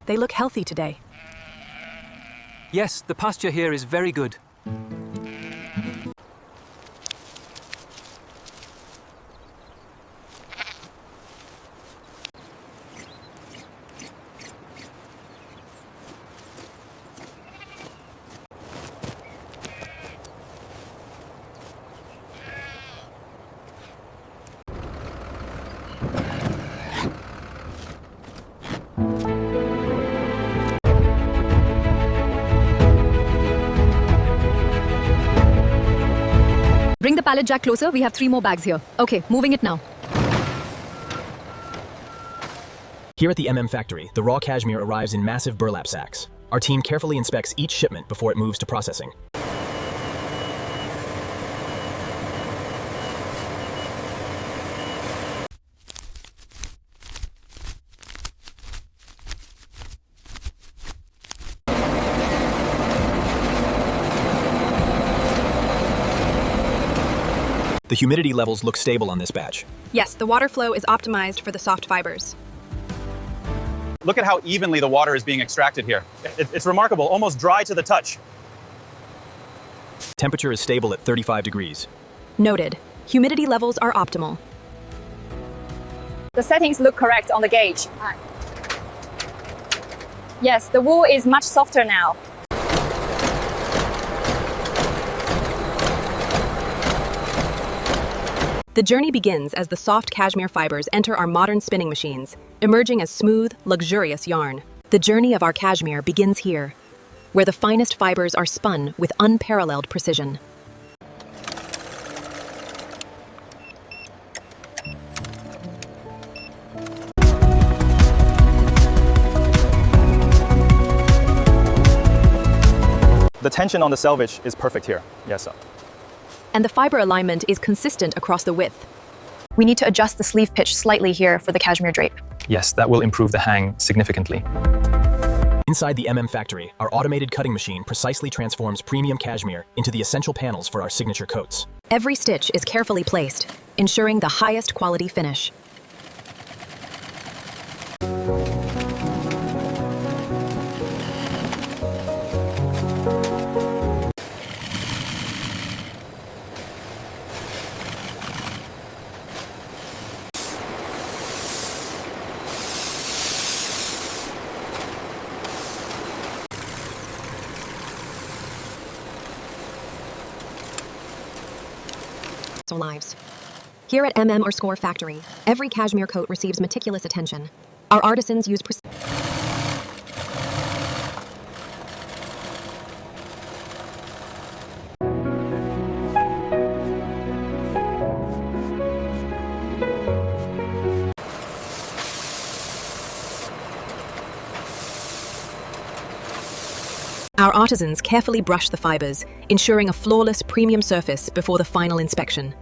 They look healthy today. Yes, the pasture here is very good. Bring the pallet jack closer. We have 3 more bags here. Okay, moving it now. Here at the factory, the raw cashmere arrives in massive burlap sacks. Our team carefully inspects each shipment before it moves to processing. The humidity levels look stable on this batch. Yes, the water flow is optimized for the soft fibers. Look at how evenly the water is being extracted here. It's remarkable, almost dry to the touch. Temperature is stable at 35 degrees. Noted. Humidity levels are optimal. The settings look correct on the gauge. Yes, the wool is much softer now. The journey begins as the soft cashmere fibers enter our modern spinning machines, emerging as smooth, luxurious yarn. The journey of our cashmere begins here, where the finest fibers are spun with unparalleled precision. The tension on the selvage is perfect here. Yes, sir. And the fiber alignment is consistent across the width. We need to adjust the sleeve pitch slightly here for the cashmere drape. Yes, that will improve the hang significantly. Inside the factory, our automated cutting machine precisely transforms premium cashmere into the essential panels for our signature coats. Every stitch is carefully placed, ensuring the highest quality finish. Lives. Here at _Score Factory, every cashmere coat receives meticulous attention. Our artisans use Our artisans carefully brush the fibers, ensuring a flawless premium surface before the final inspection.